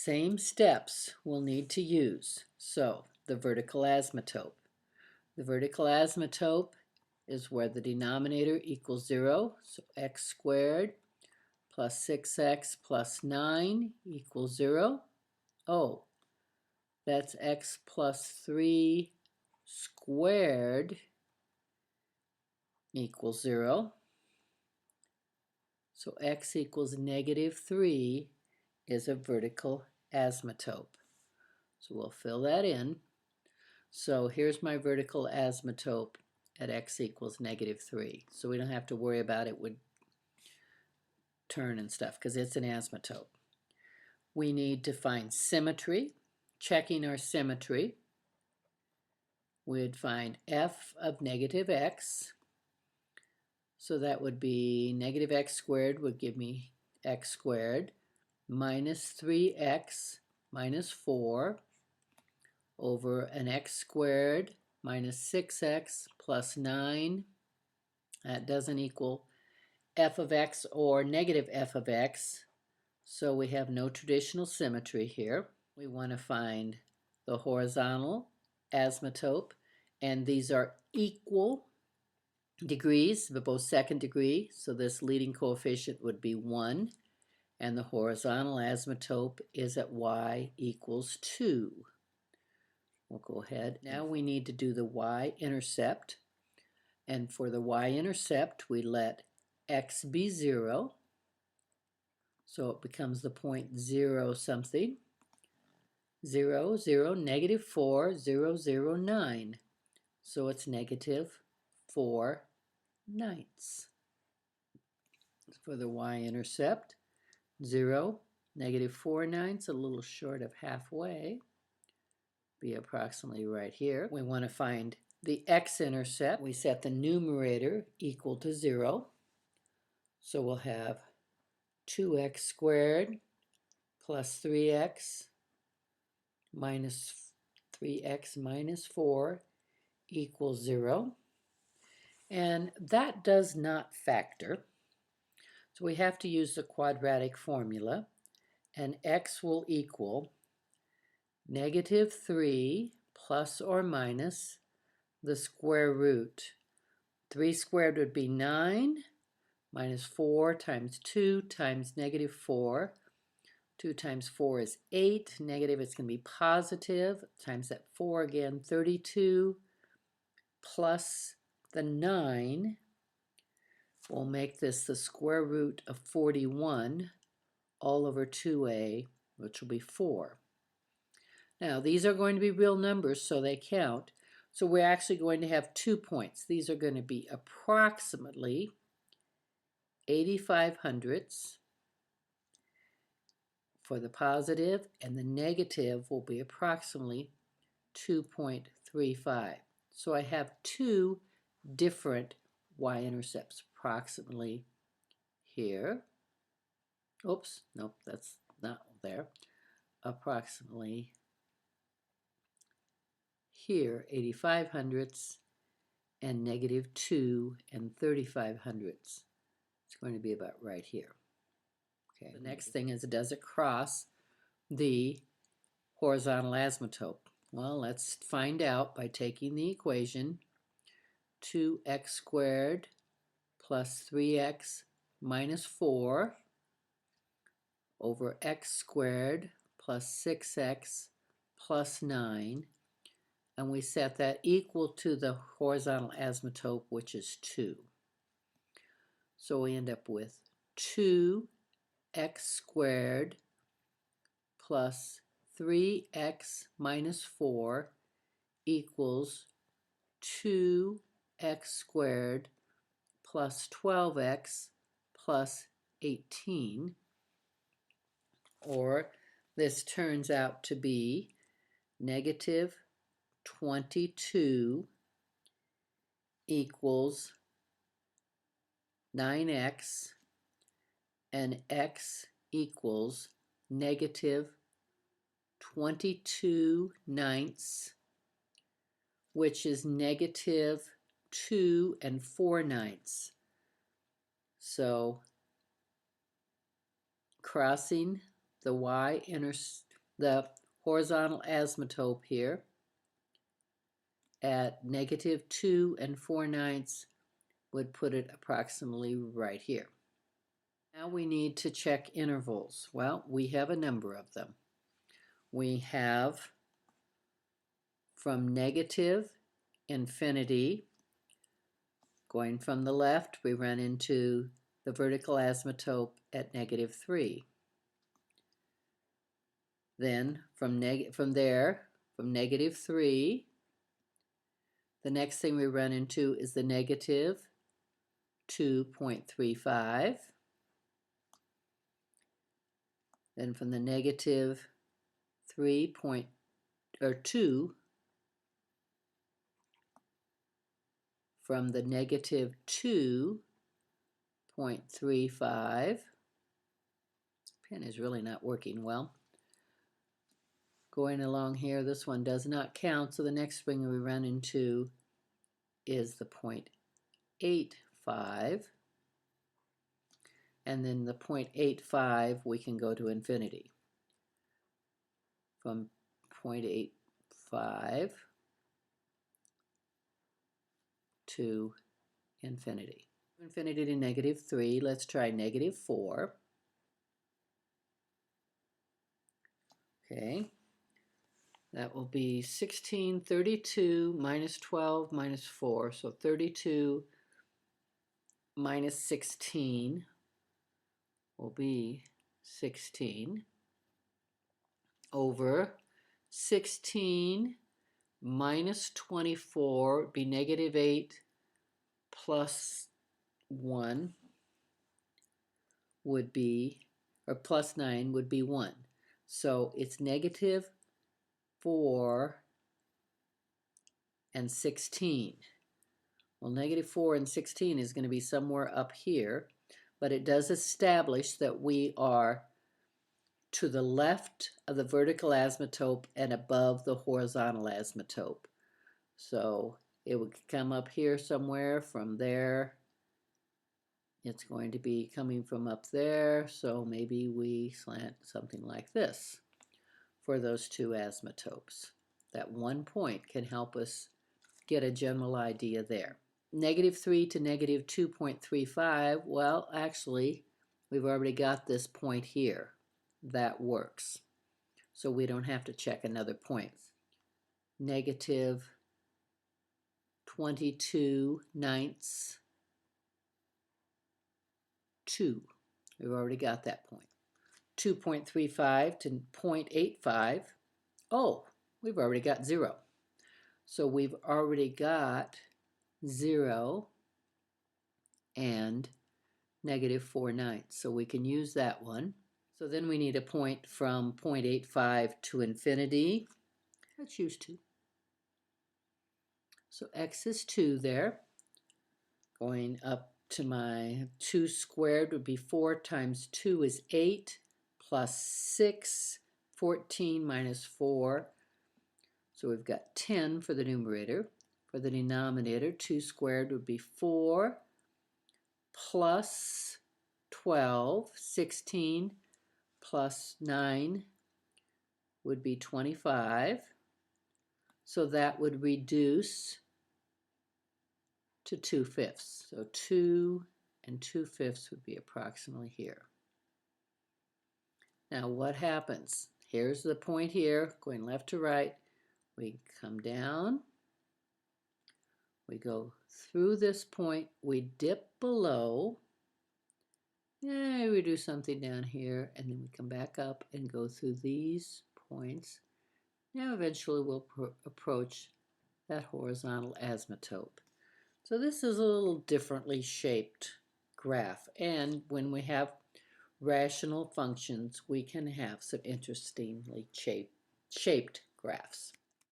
Same steps we'll need to use. So the vertical asymptote. The vertical asymptote is where the denominator equals 0. So x squared plus 6x plus 9 equals 0. Oh, that's x plus 3 squared equals 0. So x equals -3 is a vertical asymptote. So we'll fill that in. So here's my vertical asymptote at x equals -3. So we don't have to worry about it would turn and stuff because it's an asymptote. We need to find symmetry. Checking our symmetry, we'd find f of -x. So that would be -x squared would give me x squared minus 3x minus 4 over an x squared minus 6x plus 9. That doesn't equal f of x or negative f of x. So we have no traditional symmetry here. We want to find the horizontal asymptote, and these are equal degrees, but both second degree. So this leading coefficient would be 1, and the horizontal asymptote is at y equals 2. We'll go ahead. Now we need to do the y-intercept. And for the y-intercept, we let x be 0. So it becomes the point 0 something. 0, 0, -4, 0, 0, 9. So it's -4 ninths. For the y-intercept, 0, -4 ninths, a little short of halfway. Be approximately right here. We want to find the x-intercept. We set the numerator equal to 0. So we'll have 2x squared plus 3x minus 3x minus 4 equals 0. And that does not factor. So we have to use the quadratic formula. And x will equal -3 plus or minus the square root. 3 squared would be 9, minus 4 times 2 times -4. 2 times 4 is 8. Negative, it's going to be positive. Times that 4 again, 32 plus the 9 will make this the square root of 41 all over 2a, which will be 4. Now, these are going to be real numbers, so they count. So we're actually going to have 2 points. These are going to be approximately 85 hundredths for the positive, and the negative will be approximately 2.35. So I have 2 different y-intercepts, approximately here. Oops, nope, that's not there. Approximately here, 85 hundredths, and -2 and 35 hundredths. It's going to be about right here. Okay. The next thing is, does it cross the horizontal asymptote? Well, let's find out by taking the equation 2x squared plus 3x minus 4 over x squared plus 6x plus 9, and we set that equal to the horizontal asymptote, which is 2. So we end up with 2x squared plus 3x minus 4 equals 2x squared plus 12x plus 18. Or this turns out to be -22 equals 9x, and x equals -22 ninths, which is -2 and 4 ninths. So crossing the the horizontal asymptote here at -2 4/9 would put it approximately right here. Now we need to check intervals. Well, we have a number of them. We have from -infinity, going from the left, we run into the vertical asymptote at -3. Then from there, from -3, the next thing we run into is the -2.35. Then from the -2, from the -2.35, pen is really not working well. Going along here, this one does not count, so the next thing we run into is the 0.85, and then the 0.85 we can go to infinity. From 0.85 to infinity. Infinity to -3, let's try -4. Okay, that will be 16, 32 minus 12 minus 4, so 32 minus 16 will be 16 over 16 minus 24 would be -8 plus 1 would be, or plus 9 would be 1. So it's -4 and 16. Well, -4 and 16 is going to be somewhere up here, but it does establish that we are to the left of the vertical asymptote and above the horizontal asymptote. So it would come up here somewhere. From there, it's going to be coming from up there, so maybe we slant something like this for those two asymptotes. That one point can help us get a general idea there. -3 to -2.35, well, actually, we've already got this point here. That works. So we don't have to check another point. -22/9. 2. We've already got that point. 2.35 to 0.85. Oh, we've already got 0. So we've already got 0 and -4/9. So we can use that one. So then we need a point from 0.85 to infinity. Let's use 2. So x is 2 there. Going up to my 2 squared would be 4 times 2 is 8 plus 6, 14 minus 4. So we've got 10 for the numerator. For the denominator, 2 squared would be 4 plus 12, 16 plus 9 would be 25. So that would reduce to 2/5. So 2 2/5 would be approximately here. Now what happens? Here's the point here, going left to right. We come down, we go through this point, we dip below, we do something down here, and then we come back up and go through these points. Now eventually we'll approach that horizontal asymptote. So this is a little differently shaped graph, and when we have rational functions, we can have some interestingly shaped graphs.